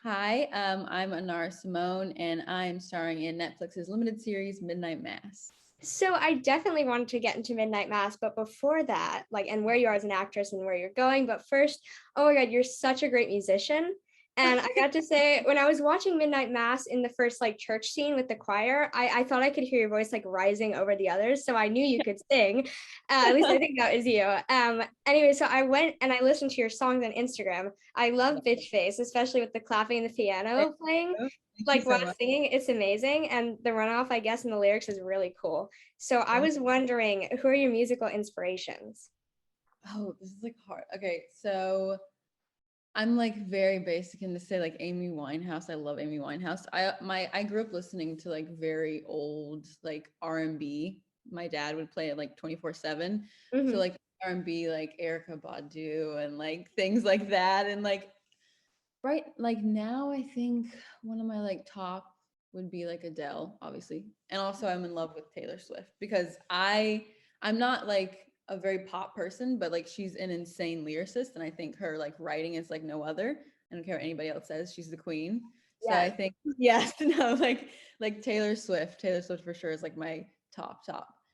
Hi, I'm Annarah Cymone, and I'm starring in Netflix's limited series Midnight Mass. So I definitely wanted to get into Midnight Mass, but before that, and where you are as an actress and where you're going. But first, oh my God, you're such a great musician. And I got to say, when I was watching Midnight Mass in the first church scene with the choir, I thought I could hear your voice rising over the others. So I knew you could sing. At least I think that was you. Anyway, so I went and I listened to your songs on Instagram. I love Bitch Face, especially with the clapping and the Thank piano playing you. Thank you while so much. singing. It's amazing, and the runoff, I guess, in the lyrics is really cool. So I was wondering, who are your musical inspirations? Oh, this is hard. Okay, so I'm very basic in to say Amy Winehouse. I love Amy Winehouse. I grew up listening to very old R&B. My dad would play it 24/7. So Mm-hmm. R&B Erica Badu and things like that, and right now I think one of my top would be Adele, obviously. And also I'm in love with Taylor Swift because I'm not a very pop person, but she's an insane lyricist, and I think her writing is no other. I don't care what anybody else says, she's the queen. So I Yes. think yes, no, Taylor Swift. Taylor Swift for sure is my top.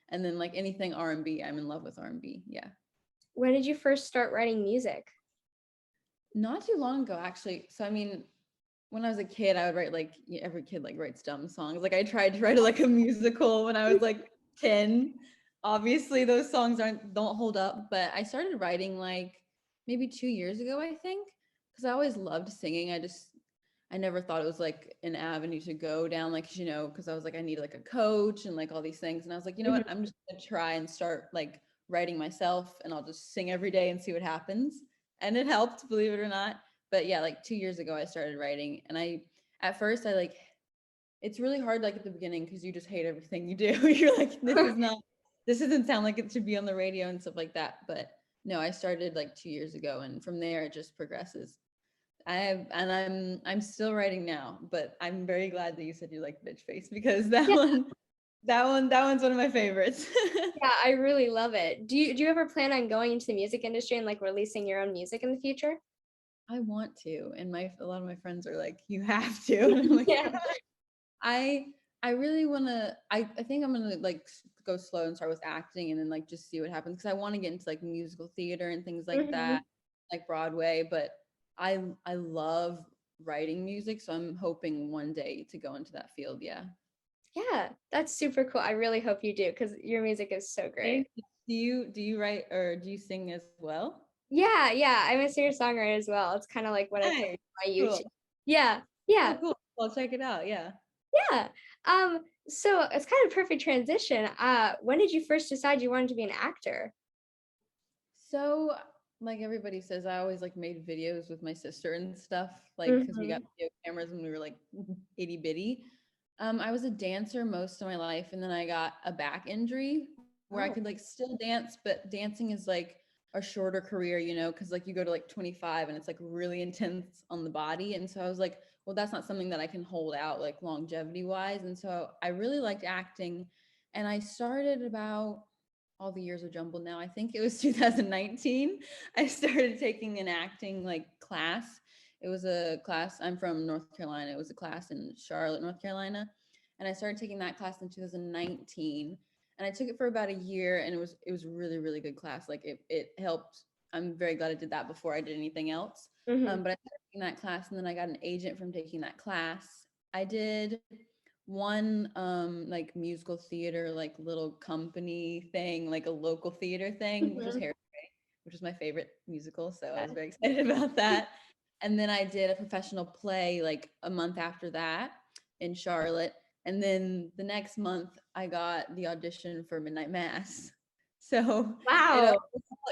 And then anything R&B, I'm in love with R&B. Yeah. When did you first start writing music? Not too long ago, actually. So I mean, when I was a kid, I would write every kid writes dumb songs. I tried to write a musical when I was 10. Obviously, those songs don't hold up, but I started writing maybe 2 years ago, I think, because I always loved singing. I never thought it was an avenue to go down, because I was I need a coach and all these things, and I was you know Mhm. what, I'm just gonna try and start writing myself, and I'll just sing every day and see what happens, and it helped, believe it or not. But yeah, 2 years ago I started writing, and at first I it's really hard at the beginning because you just hate everything you do. You're this doesn't sound like it should be on the radio and stuff like that. But no, I started 2 years ago, and from there it just progresses. I'm still writing now, but I'm very glad that you said you like Bitch Face, because Yeah, that one's one of my favorites. yeah, I really love it. Do you ever plan on going into the music industry and releasing your own music in the future? I want to, and my a lot of my friends are you have to, and I'm Yeah. I I really want to. I think I'm gonna go slow and start with acting, and then just see what happens, because I want to get into musical theater and things like Hmm. that, Broadway. But I love writing music, so I'm hoping one day to go into that field. Yeah. Yeah, that's super cool. I really hope you do because your music is so great. Thank you. Do you write or do you sing as well? Yeah, yeah, I'm a singer-songwriter as well. It's kind of like what I put Nice. on my Cool. YouTube. Yeah, Oh, yeah, cool. I'll check it out. Yeah. yeah. So it's kind of perfect transition. When did you first decide you wanted to be an actor? So, everybody says, I always made videos with my sister and stuff, because we got Hmm. video cameras when we were itty bitty. I was a dancer most of my life, and then I got a back injury where I could Oh, still dance, but dancing is a shorter career, because you go to 25 and it's really intense on the body. And so I was well, that's not something that I can hold out longevity wise. And so I really liked acting, and I started about all the years are jumbled now. I think it was 2019. I started taking an acting class. It was a class. I'm from North Carolina. It was a class in Charlotte, North Carolina, and I started taking that class in 2019. And I took it for about a year, and it was really really good class. It helped. I'm very glad I did that before I did anything else. hmm. But I started taking that class, and then I got an agent from taking that class. I did one musical theater little company thing, a local theater thing, which was Hmm. Hairspray, which was my favorite musical, so I was very excited about that. And then I did a professional play a month after that in Charlotte, and then the next month I got the audition for Midnight Mass. So it all, Wow.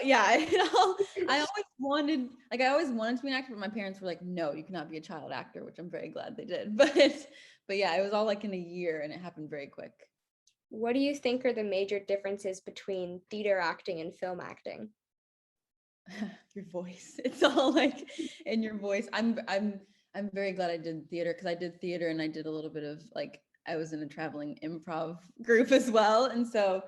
yeah, I always wanted to be an actor, but my parents were no, you cannot be a child actor, which I'm very glad they did. But yeah, it was all in a year, and it happened very quick. What do you think are the major differences between theater acting and film acting? Your voice. It's all in your voice. I'm very glad I did theater, because I did theater and I did a little bit of I was in a traveling improv group as well. And so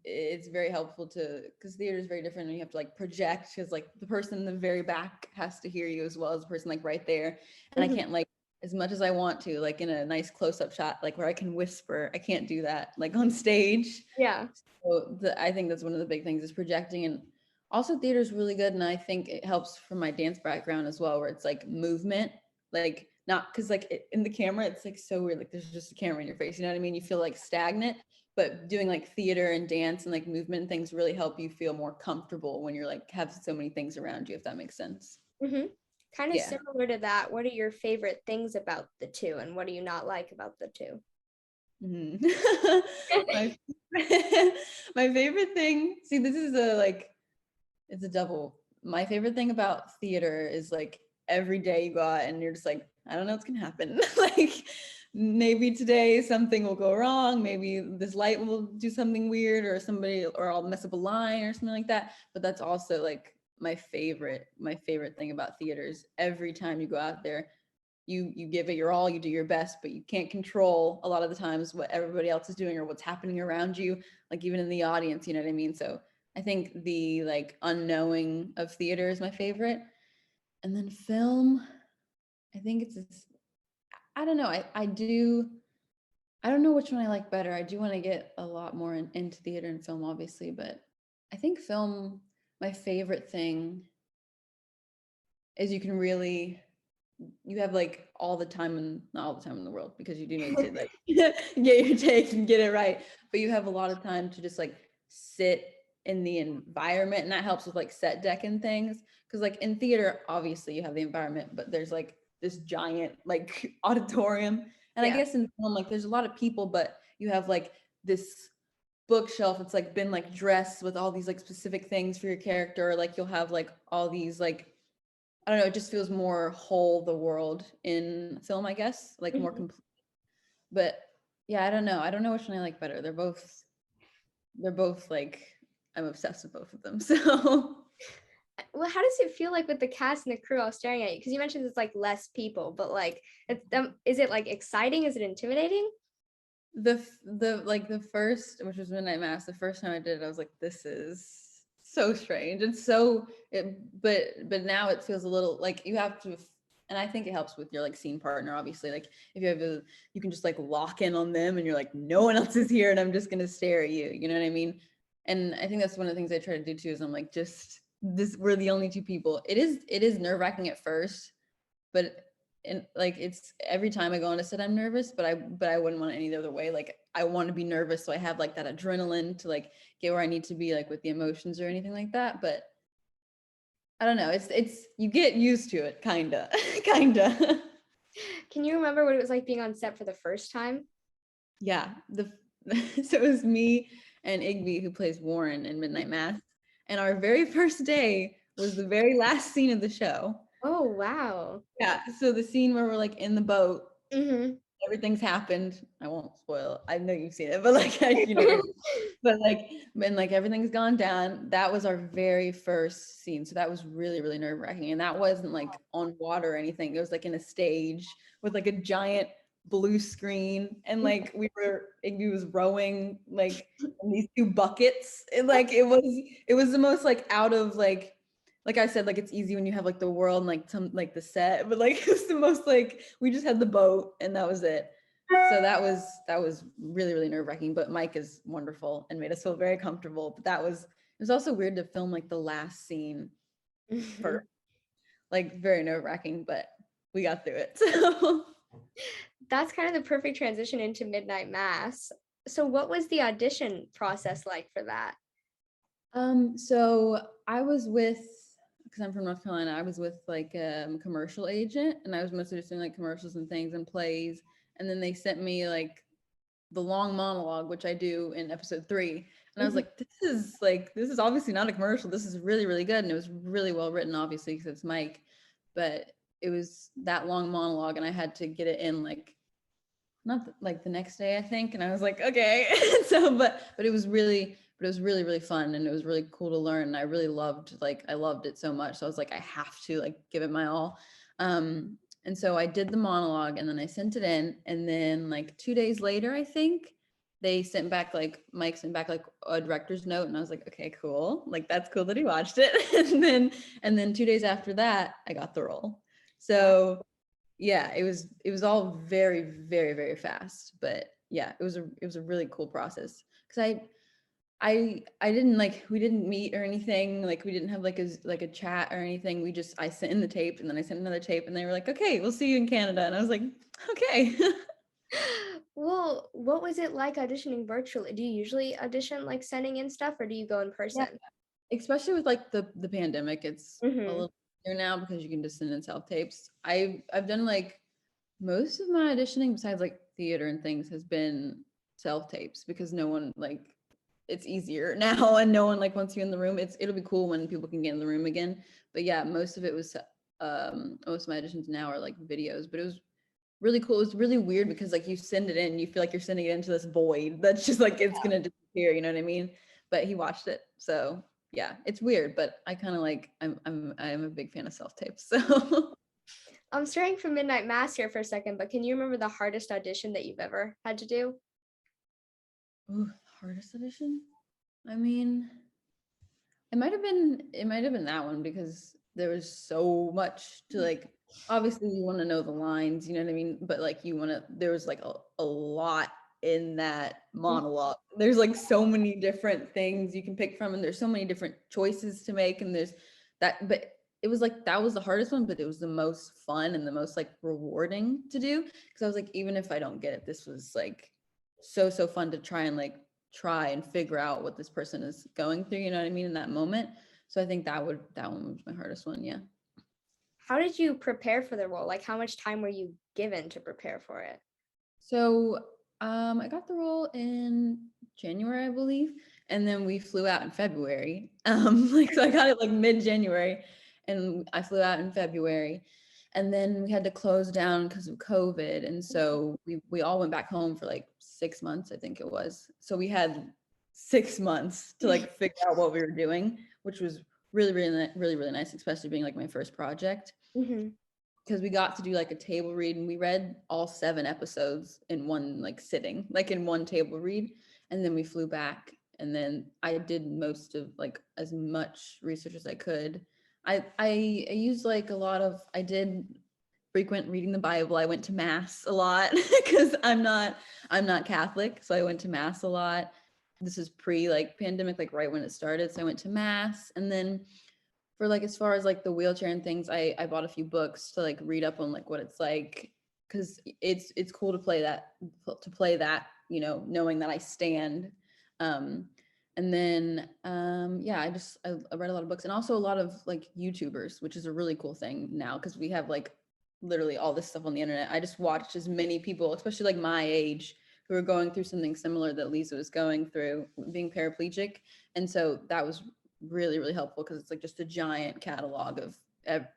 it's very helpful because theater is very different, and you have to like project, because like the person in the very back has to hear you as well as the person like right there, and I Mhm. can't like, as much as I want to, like in a nice close-up shot, like where I can whisper, I can't do that like on stage. Yeah. So I think that's one of the big things is projecting. And also theater is really good, and I think it helps from my dance background as well, where it's like movement, like not because like in the camera it's like so weird, like there's just a camera in your face, you know what I mean? You feel like stagnant, but doing like theater and dance and like movement and things really help you feel more comfortable when you're like have so many things around you, if that makes sense. Mm-hmm. Kind of Yeah. similar to that. What are your favorite things about the two, and what do you not like about the two? Mhm. my my favorite thing, see, this is a like, it's a double. My favorite thing about theater is like every day you go out and you're just like, I don't know what's gonna happen. Like maybe today something will go wrong, maybe this light will do something weird, or somebody, or I'll mess up a line or something like that. But that's also like my favorite thing about theaters. Every time you go out there, you give it your all, you do your best, but you can't control a lot of the times what everybody else is doing or what's happening around you, like even in the audience, you know what I mean? So I think the like unknowing of theater is my favorite. And then film, I think I don't know. I don't know which one I like better. I do want to get a lot more into theater and film, obviously, but I think film, my favorite thing is you have like all the time, and not all the time in the world, because you do need to like get your take and get it right, but you have a lot of time to just like sit in the environment, and that helps with like set deck and things, because like in theater obviously you have the environment, but there's like this giant like auditorium, and I Yeah. guess in film like there's a lot of people, but you have like this bookshelf, it's like been like dressed with all these like specific things for your character, or like you'll have like all these like, I don't know, it just feels more whole, the world in film, I guess, like more Mhm. complete. But yeah, I don't know. I don't know which one I like better. They're both like, I'm obsessed with both of them. So Well, how does it feel like with the cast and the crew all staring at you? Because you mentioned it's like less people, but like, is it like exciting? Is it intimidating? the first, which was Midnight Mass, the first time I did it, I was like, this is so strange. And so but now it feels a little like you have to, and I think it helps with your like scene partner, obviously. Like if you have you can just like lock in on them and you're like, no one else is here and I'm just gonna stare at you. You know what I mean? And I think that's one of the things I try to do too, is I'm like, just this, we're the only two people. It is nerve-wracking at first, but and like it's every time I go on a set I'm nervous, but I wouldn't want it any other way. Like I want to be nervous so I have like that adrenaline to like get where I need to be, like with the emotions or anything like that. But I don't know, it's you get used to it, kinda. Kinda. Can you remember what it was like being on set for the first time? Yeah, so it was me and Igby, who plays Warren in Midnight Mass, and our very first day was the very last scene of the show. Oh, wow. Yeah, so the scene where we're like in the boat, Mm-hmm. everything's happened. I won't spoil. I know you've seen it, but like you know what I mean. But like when like everything's gone down, that was our very first scene. So that was really, really nerve-wracking. And that wasn't like on water or anything. It was like in a stage with like a giant blue screen. And like Igby was rowing like in these two buckets. It was the most like out of like I said, like it's easy when you have like the world and like some like the set, but like it was the most like we just had the boat and that was it. So that was really, really nerve-wracking. But Mike is wonderful and made us feel very comfortable. But it was also weird to film like the last scene Mhm. for like very nerve-wracking, but we got through it. So That's kind of the perfect transition into Midnight Mass. So, what was the audition process like for that? so I was with, because I'm from North Carolina, I was with like a commercial agent, and I was mostly just doing like commercials and things and plays. And then they sent me like the long monologue, which I do in episode 3. And I was Mhm. like, this is obviously not a commercial. This is really, really good. And it was really well written, obviously, because it's Mike. But it was that long monologue, and I had to get it in like not like the next day, I think. And I was like, okay. So, but it was really, really fun, and it was really cool to learn. And I loved it so much. So I was like, I have to like give it my all. And so I did the monologue, and then I sent it in, and then like 2 days later, I think, they sent back like Mike sent back like a director's note, and I was like, okay, cool, like that's cool that he watched it. And then 2 days after that I got the role. So yeah, it was all very, very, very fast, but yeah, it was a really cool process because I didn't like, we didn't meet or anything, like we didn't have like a chat or anything. I sent in the tape, and then I sent another tape, and they were like, okay, we'll see you in Canada, and I was like, okay. Well, what was it like auditioning virtually? Do you usually audition like sending in stuff, or do you go in Yeah, person? especially with like the pandemic, it's a Mm-hmm. little easier now because you can just send in self tapes. I've done like most of my auditioning besides like theater and things has been self tapes because no one like, it's easier now, and no one like wants you in the room. It'll be cool when people can get in the room again. But yeah, most of it was most of my auditions now are like videos, but it was really cool. It was really weird because like you send it in, you feel like you're sending it into this void that's just like it's gonna disappear, you know what I mean? But he watched it. So yeah, it's weird, but I kind of like, I'm a big fan of self tapes. So I'm straying from Midnight Mass here for a second, but can you remember the hardest audition that you've ever had to do? ooh, hardest audition? I mean, it might have been that one because there was so much to like, obviously you want to know the lines, you know what I mean? But like there was like a lot in that monologue. There's like so many different things you can pick from, and there's so many different choices to make, and there's that, but it was like that was the hardest one, but it was the most fun and the most like rewarding to do because I was like, even if I don't get it, this was like so fun to try and figure out what this person is going through, you know what I mean, in that moment. So I think that one was my hardest one, yeah. How did you prepare for the role? Like, how much time were you given to prepare for it? So I got the role in January, I believe, and then we flew out in February. Like so I got it like mid-January, and I flew out in February, and then we had to close down because of COVID, and so we all went back home for like 6 months, I think it was. So we had 6 months to like figure out what we were doing, which was really, really, really, really nice, especially being like my first project Mm-hmm. because we got to do like a table read, and we read all 7 episodes in one like sitting, like in one table read. And then we flew back, and then I did most of like as much research as I could. I used like I did frequent reading the Bible. I went to mass a lot because I'm not Catholic, so I went to mass a lot. This is pre like pandemic, like right when it started. So I went to mass, and then for like as far as like the wheelchair and things, I bought a few books to like read up on like what it's like, because it's cool to play that, knowing that I stand. um and then yeah, I read a lot of books, and also a lot of like YouTubers, which is a really cool thing now because we have like literally all this stuff on the internet. I just watched as many people, especially like my age, who are going through something similar that Leeza was going through, being paraplegic. And so that was really, really helpful because it's like just a giant catalog of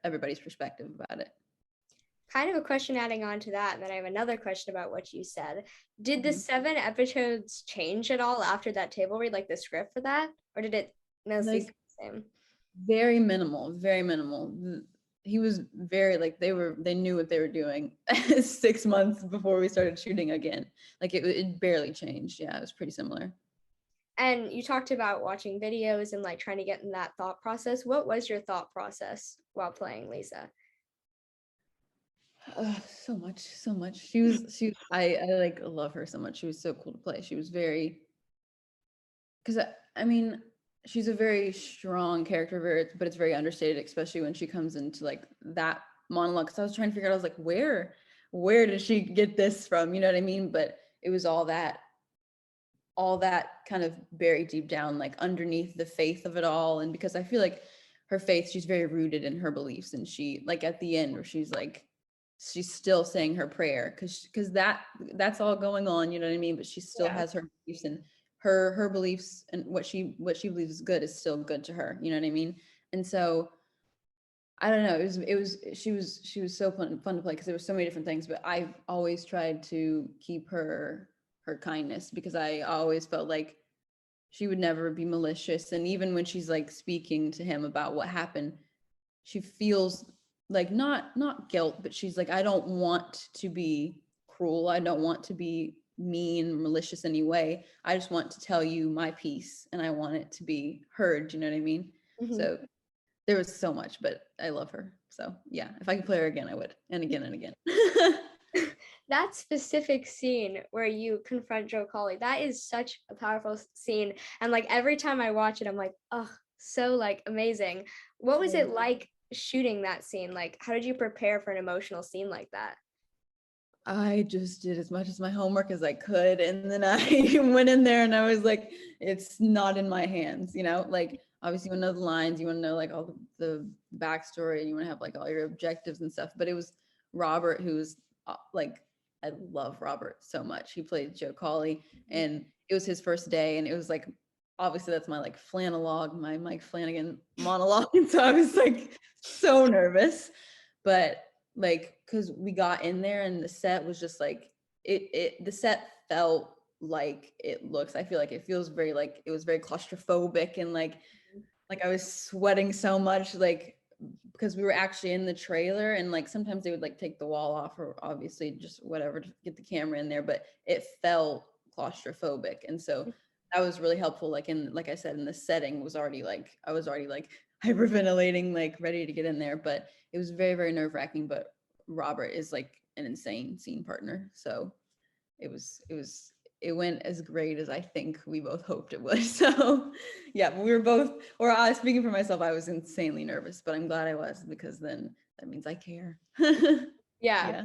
everybody's perspective about it. Kind of a question adding on to that, and then I have another question about what you said. Did the Mhm. 7 episodes change at all after that table read, like the script for that, or did it mostly stay Like the same? very minimal, very minimal. He was very like, they knew what they were doing 6 months before we started shooting again. Like it barely changed. Yeah, it was pretty similar. And you talked about watching videos and like trying to get in that thought process. What was your thought process while playing Leeza? So much, so much. I like love her so much. She was so cool to play. She was very, because I mean, she's a very strong character, but it's very understated, especially when she comes into like that monologue. Because I was trying to figure out, I was like, where did she get this from? You know what I mean? But it was all that kind of buried deep down, like underneath the faith of it all. And because I feel like her faith, she's very rooted in her beliefs, and she like at the end where she's still saying her prayer because that's all going on, you know what I mean, but she still Yeah. has her beliefs, and her beliefs, and what she believes is good is still good to her, you know what I mean. And so I don't know, she was so fun to play because there were so many different things, but I've always tried to keep her kindness because I always felt like she would never be malicious. And even when she's like speaking to him about what happened, she feels like not guilt, but she's like, I don't want to be cruel. I don't want to be mean, malicious any way. I just want to tell you my piece and I want it to be heard. You know what I mean? Mhm. So there was so much, but I love her. So yeah, if I could play her again, I would. And again and again. That specific scene where you confront Joe Colley, that is such a powerful scene. And like every time I watch it, I'm like, oh, so like amazing. What was it like shooting that scene? Like, how did you prepare for an emotional scene like that? I just did as much as my homework as I could. And then I went in there and I was like, it's not in my hands, you know, like obviously you want to know the lines, you want to know like all the backstory, and you want to have like all your objectives and stuff. But it was Robert who's like, I love Robert so much. He played Joe Colley and it was his first day. And it was like, obviously that's my like Flanologue, my Mike Flanagan monologue. And so I was like so nervous, but like because we got in there and the set was just like the set felt like it looks. I feel like it feels very like it was very claustrophobic and like I was sweating so much like because we were actually in the trailer and like sometimes they would like take the wall off or obviously just whatever to get the camera in there, but it felt claustrophobic. And so that was really helpful. Like in, like I said, in the setting was already like, I was already like hyperventilating, like ready to get in there, but it was very, very nerve wracking. But Robert is like an insane scene partner. So it went as great as I think we both hoped it would. So yeah, we were both, or I speaking for myself, I was insanely nervous, but I'm glad I was because then that means I care. Yeah. Yeah.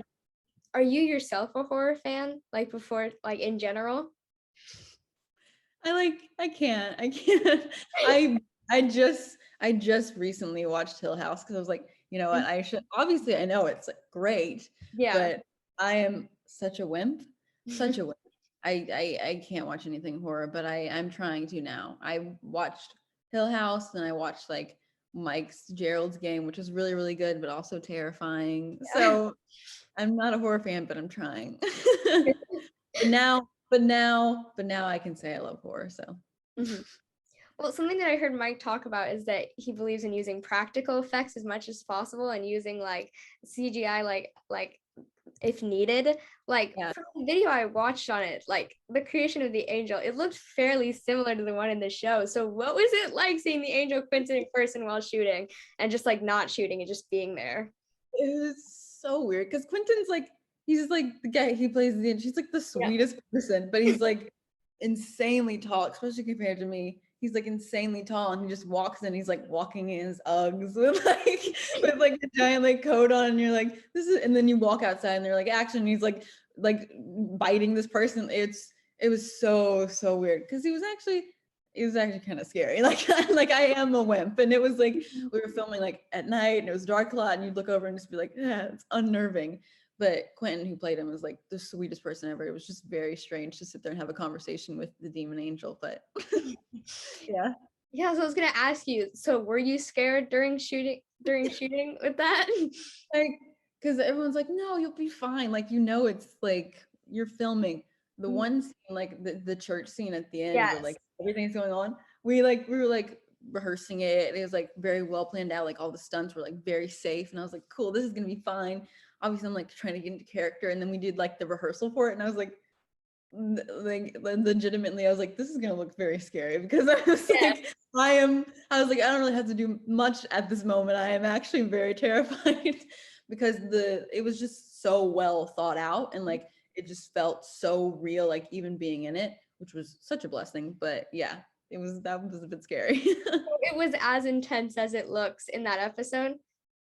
Are you yourself a horror fan? Like before, like in general? I can't. I just recently watched Hill House because I was like, you know what, I should obviously I know it's like great, Yeah. but I am such a wimp, such a wimp. I can't watch anything horror, but I'm trying to now. I watched Hill House and I watched like Mike's Gerald's Game, which was really, really good, but also terrifying. So I'm not a horror fan, but I'm trying. But now I can say I love horror. So Mhm. Well, something that I heard Mike talk about is that he believes in using practical effects as much as possible and using like CGI like if needed. Like yeah, from the video I watched on it, like the creation of the angel, it looked fairly similar to the one in the show. So what was it like seeing the angel Quentin in person while shooting and just like not shooting and just being there? it was so weird because Quentin's like he's like the guy he plays the she's like the Yeah. sweetest person, but he's like insanely tall, especially compared to me. He's like insanely tall and he just walks in, he's like walking in his Uggs with like the giant like coat on, and you're like, this is, and then you walk outside and they're like action, and he's like biting this person. It was so weird because it was actually kind of scary. Like I am a wimp. And it was like we were filming like at night and it was dark a lot, and you'd look over and just be like, yeah, it's unnerving. But Quentin, who played him, was like the sweetest person ever. It was just very strange to sit there and have a conversation with the demon angel. But yeah. Yeah, so I was gonna ask you, so were you scared during shooting with that? Like, because everyone's like, no, you'll be fine. Like, you know, it's like you're filming the one scene, like the church scene at the end where Yes. like everything's going on. We were like rehearsing it. And it was like very well planned out. Like all the stunts were like very safe. And I was like, cool, this is gonna be fine. Obviously, I'm like trying to get into character. And then we did like the rehearsal for it. And I was like legitimately, I was like, this is gonna look very scary because I was Yeah. like, I was like, I don't really have to do much at this moment. I am actually very terrified because it was just so well thought out and like it just felt so real, like even being in it, which was such a blessing. But yeah, that was a bit scary. It was as intense as it looks in that episode.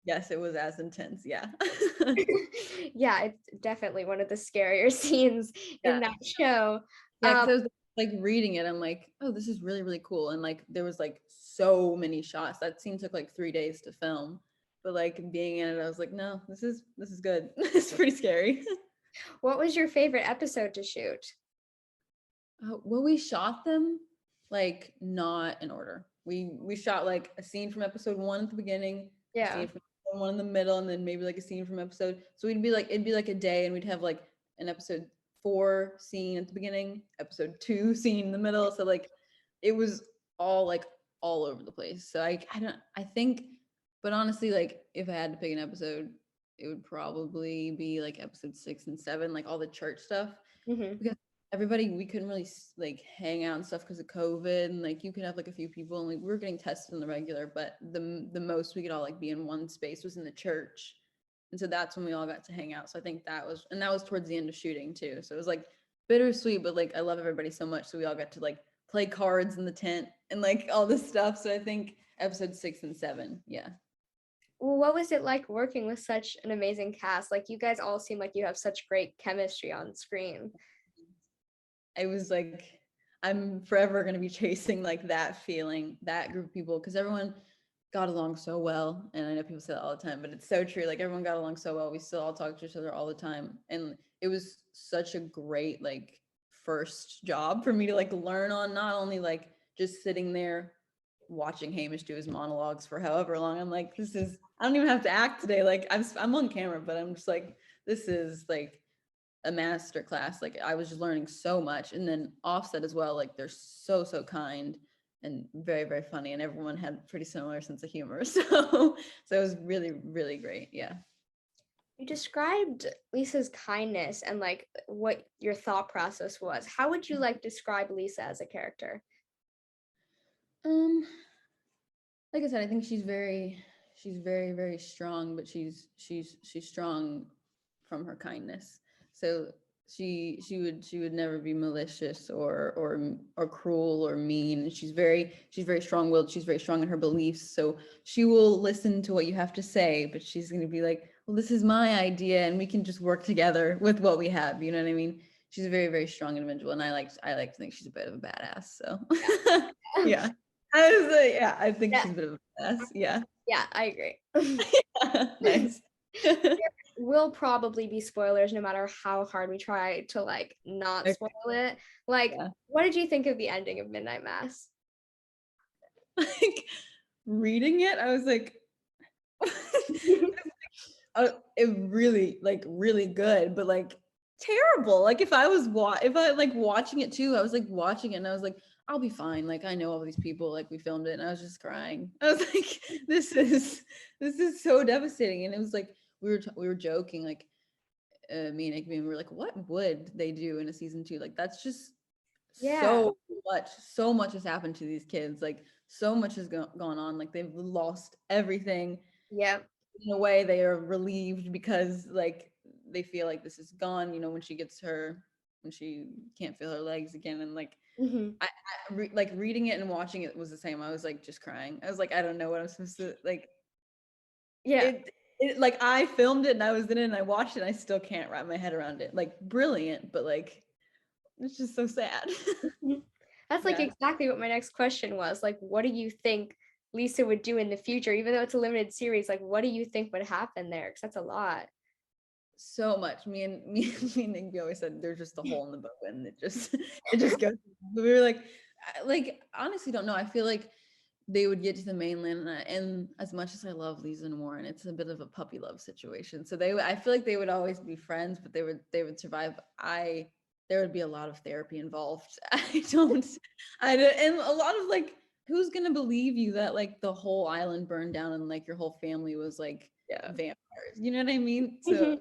Yes, it was as intense. Yeah. Yeah, it's definitely one of the scarier scenes in Yeah. that show. Yeah, because I was like reading it, I'm like, oh, this is really, really cool. And like there was like so many shots. That scene took like 3 days to film. But like being in it, I was like, no, this is good. It's pretty scary. What was your favorite episode to shoot? Well, we shot them like not in order. We shot like a scene from episode 1 at the beginning, a Yeah. scene from episode 1 in the middle, and then maybe like a scene from episode. So it'd be like a day, and we'd have like an episode 4 scene at the beginning, episode 2 scene in the middle. So like it was all like all over the place. So I think, but honestly, like if I had to pick an episode, it would probably be like episode 6 and 7, like all the church stuff Hmm. because everybody, we couldn't really like hang out and stuff because of COVID, and like you could have like a few people, and like we were getting tested on the regular, but the most we could all like be in one space was in the church, and so that's when we all got to hang out. So I think that was towards the end of shooting too. So it was like bittersweet, but like I love everybody so much, so we all got to like play cards in the tent and like all this stuff. So I think episode 6 and 7, yeah. Well, what was it like working with such an amazing cast? Like you guys all seem like you have such great chemistry on screen. I was like, I'm forever going to be chasing like that feeling, that group of people, because everyone got along so well. And I know people say that all the time, but it's so true. Like everyone got along so well. We still all talk to each other all the time. And it was such a great like first job for me to like learn on, not only like just sitting there watching Hamish do his monologues for however long. I'm like, I don't even have to act today. Like I'm on camera, but I'm just like, this is like a master class. Like I was just learning so much. And then Offset as well, like they're so kind and very, very funny, and everyone had pretty similar sense of humor. So it was really, really great. Yeah. You described Lisa's kindness and like what your thought process was. How would you like describe Lisa as a character? um like I said, I think she's very, very strong, but she's strong from her kindness. So she would never be malicious or cruel or mean. She's very strong-willed. She's very strong in her beliefs. So she will listen to what you have to say, but she's going to be like, well, this is my idea, and we can just work together with what we have. You know what I mean? She's a very, very strong individual, and I like to think she's a bit of a badass. So yeah. Yeah, I think Yeah. she's a bit of a badass. Yeah. Yeah, I agree. Nice. Will probably be spoilers no matter how hard we try to like not spoil it. Like, Yeah. what did you think of the ending of Midnight Mass? Like reading it, I was like, it really like really good, but like terrible. Like if I like watching it too, I was like watching it and I was like, I'll be fine. Like I know all these people. Like we filmed it, and I was just crying. I was like, this is so devastating. And it was like we were joking, like me and Igby, and we were like, what would they do in a season 2? Like that's just Yeah. so much has happened to these kids. Like so much has gone on. Like they've lost everything. Yep. In a way, they are relieved because like they feel like this is gone. You know, when she can't feel her legs again, and like Mm-hmm. like reading it and watching it was the same. I was like just crying. I was like, I don't know what I'm supposed to like. Yeah. It like I filmed it and I was in it and I watched it and I still can't wrap my head around it. Like brilliant, but like it's just so sad. That's like Yeah. exactly what my next question was. Like, what do you think Lisa would do in the future? Even though it's a limited series, like, what do you think would happen there? Because that's a lot. So much. Me and Igby always said there's just a hole in the boat and it just goes. We were like honestly don't know. I feel like they would get to the mainland, and as much as I love Leeza and Warren, it's a bit of a puppy love situation. So I feel like they would always be friends, but they would survive. There would be a lot of therapy involved. And a lot of like, who's gonna believe you that like the whole island burned down and like your whole family was like vampires? You know what I mean? So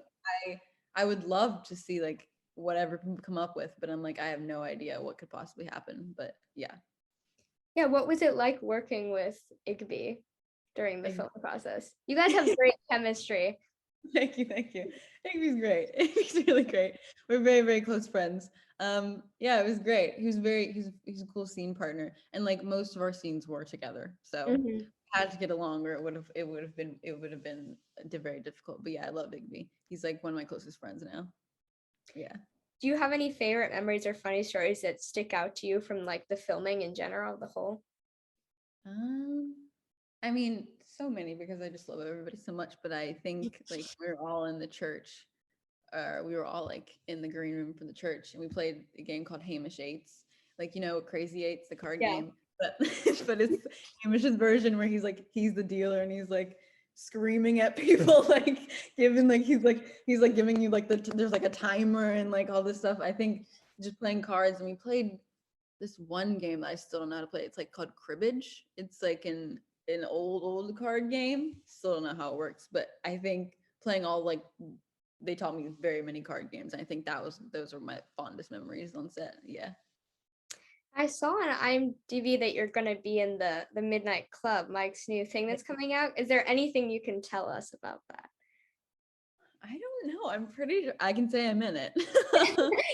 I would love to see like whatever people come up with, but I'm like, I have no idea what could possibly happen. But yeah. Yeah, what was it like working with Igby during the film process? You guys have great chemistry. Thank you. Igby's great. Igby's really great. We're very, very close friends. Yeah, it was great. He's a cool scene partner. And like most of our scenes were together. So had to get along or it would have been very difficult. But yeah, I love Bigby. He's like one of my closest friends now. Yeah. Do you have any favorite memories or funny stories that stick out to you from like the filming in general, the whole? I mean, so many because I just love everybody so much. But I think like we were all in the church. We were all like in the green room for the church, and we played a game called Hamish Eights, like Crazy Eights, the card game. But but it's Hamish's version where he's the dealer and he's like screaming at people, like giving like he's like giving you like there's like a timer and like all this stuff. I think just playing cards, and we played this one game that I still don't know how to play. It's like called cribbage. It's like an old card game. Still don't know how it works, but I think playing all like they taught me very many card games. And I think those are my fondest memories on set. Yeah. I saw on IMDb that you're going to be in the Midnight Club, Mike's new thing that's coming out. Is there anything you can tell us about that? I don't know. I'm pretty sure I can say I'm in it.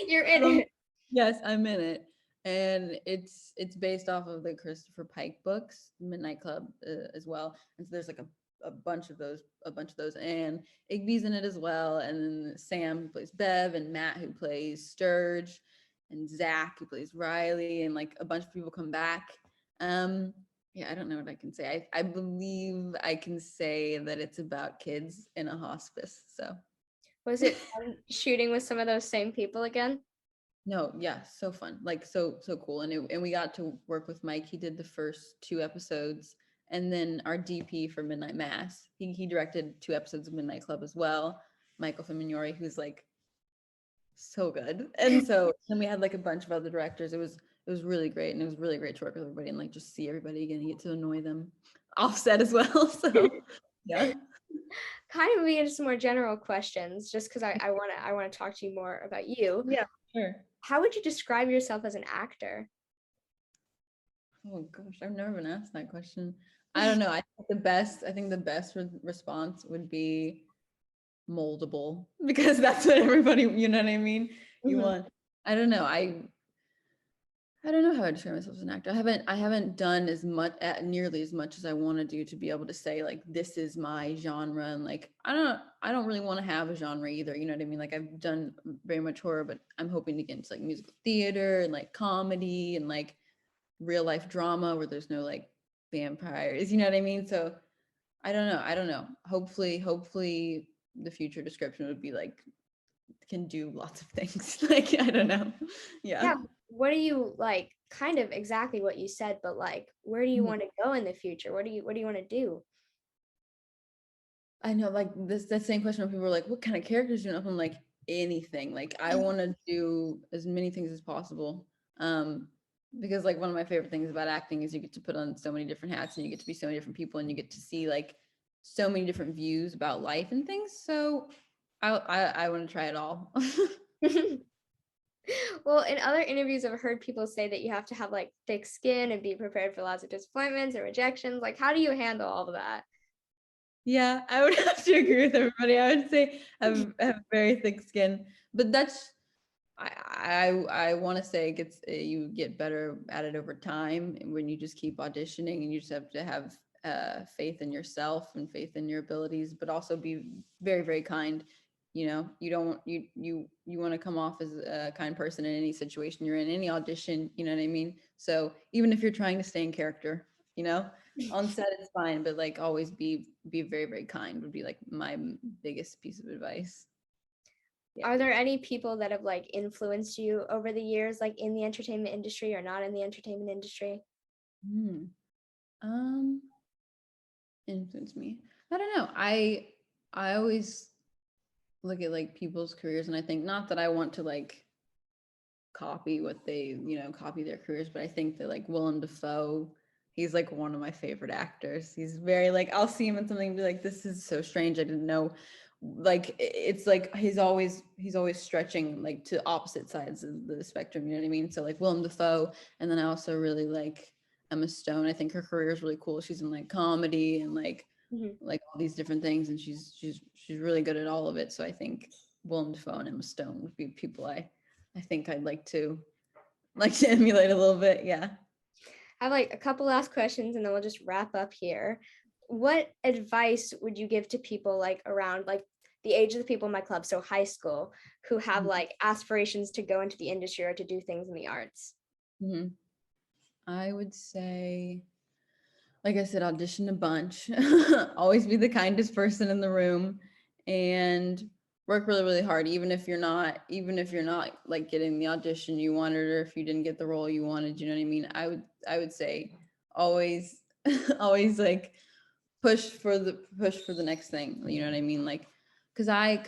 You're in it. Yes, I'm in it. And it's based off of the Christopher Pike books, Midnight Club, as well. And so there's like a bunch of those, and Igby's in it as well. And then Sam, who plays Bev, and Matt, who plays Sturge, and Zach, who plays Riley, and like a bunch of people come back. Yeah, I don't know what I can say. I believe I can say that it's about kids in a hospice. So Was it fun shooting with some of those same people again? no, yeah, so fun, like so cool. And we got to work with Mike. He did the first 2 episodes, and then our DP for Midnight Mass, he directed 2 episodes of Midnight Club as well, Michael Famignori, who's like so good. And so then we had like a bunch of other directors. It was really great, and it was really great to work with everybody and like just see everybody again and get to annoy them offset as well. So yeah. Kind of moving into some more general questions, just because I want to talk to you more about you. Yeah, sure. How would you describe yourself as an actor? Oh gosh, I've never been asked that question. I don't know. I think the best response would be moldable, because that's what everybody, you know what I mean? You want. I don't know. I don't know how I describe myself as an actor. I haven't done as much, nearly as much as I want to do to be able to say like this is my genre, and like I don't really want to have a genre either. You know what I mean? Like I've done very much horror, but I'm hoping to get into like musical theater and like comedy and like real life drama where there's no like vampires. You know what I mean? So I don't know. Hopefully the future description would be like can do lots of things. Like I don't know. Yeah. What do you like, kind of exactly what you said, but like where do you want to go in the future? What do you want to do? I know, like that same question when people are like, what kind of characters do you know? I'm like, anything. Like I want to do as many things as possible. Because like one of my favorite things about acting is you get to put on so many different hats, and you get to be so many different people, and you get to see like so many different views about life and things. So I want to try it all. Well, in other interviews, I've heard people say that you have to have like thick skin and be prepared for lots of disappointments and rejections. Like, how do you handle all of that? Yeah, I would have to agree with everybody. I would say I have very thick skin, but that's I want to say you get better at it over time, and when you just keep auditioning, and you just have to have faith in yourself and faith in your abilities, but also be very, very kind. You know, you want to come off as a kind person in any situation you're in, any audition, you know what I mean? So even if you're trying to stay in character, you know, on set it's fine, but like always be very, very kind would be like my biggest piece of advice. Are there any people that have like influenced you over the years, like in the entertainment industry or not in the entertainment industry? Influence me. I don't know. I always look at like people's careers, and I think not that I want to like copy what they, copy their careers, but I think that like Willem Dafoe, he's like one of my favorite actors. He's very like, I'll see him in something and be like, this is so strange. I didn't know. Like it's like he's always stretching like to opposite sides of the spectrum, you know what I mean? So like Willem Dafoe, and then I also really like Emma Stone. I think her career is really cool. She's in like comedy and like all these different things, and she's really good at all of it. So I think Willem Dafoe and Emma Stone would be people I think I'd like to emulate a little bit. Yeah. I have like a couple last questions and then we'll just wrap up here. What advice would you give to people like around like the age of the people in my club, so high school, who have like aspirations to go into the industry or to do things in the arts? I would say, like I said, audition a bunch. Always be the kindest person in the room, and work really, really hard. Even if you're not like getting the audition you wanted, or if you didn't get the role you wanted, you know what I mean? I would say always, always like push for the next thing. You know what I mean? Like, cause I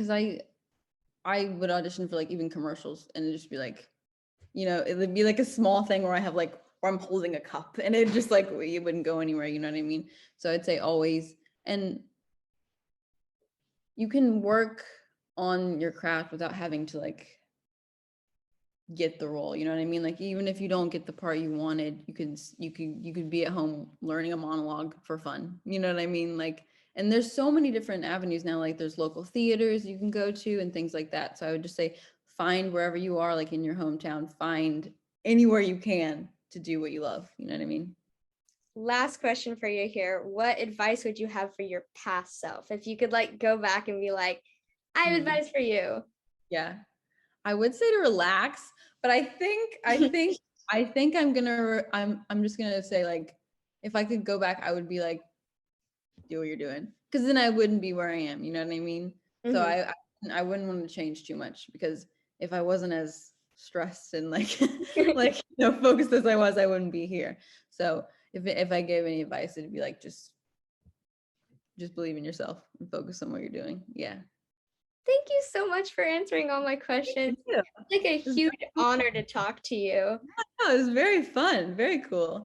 would audition for like even commercials, and it'd just be like, it would be like a small thing where I have like, or I'm holding a cup, and it just like, it wouldn't go anywhere. You know what I mean? So I'd say always, and you can work on your craft without having to like get the role, you know what I mean? Like even if you don't get the part you wanted, you could be at home learning a monologue for fun, you know what I mean? Like, and there's so many different avenues now, like there's local theaters you can go to and things like that. So I would just say find wherever you are, like in your hometown, find anywhere you can to do what you love, you know what I mean? Last question for you here. What advice would you have for your past self? If you could like go back and be like, I have advice for you. Yeah, I would say to relax, but I think I'm just gonna say like, if I could go back, I would be like, do what you're doing, because then I wouldn't be where I am. You know what I mean? So Mhm. I wouldn't want to change too much, because if I wasn't as stressed and like like focused as I was, I wouldn't be here. So if I gave any advice, it'd be like just believe in yourself and focus on what you're doing. Yeah. Thank you so much for answering all my questions. Yeah. It's like a huge honor to talk to you. No, it was very fun. Very cool.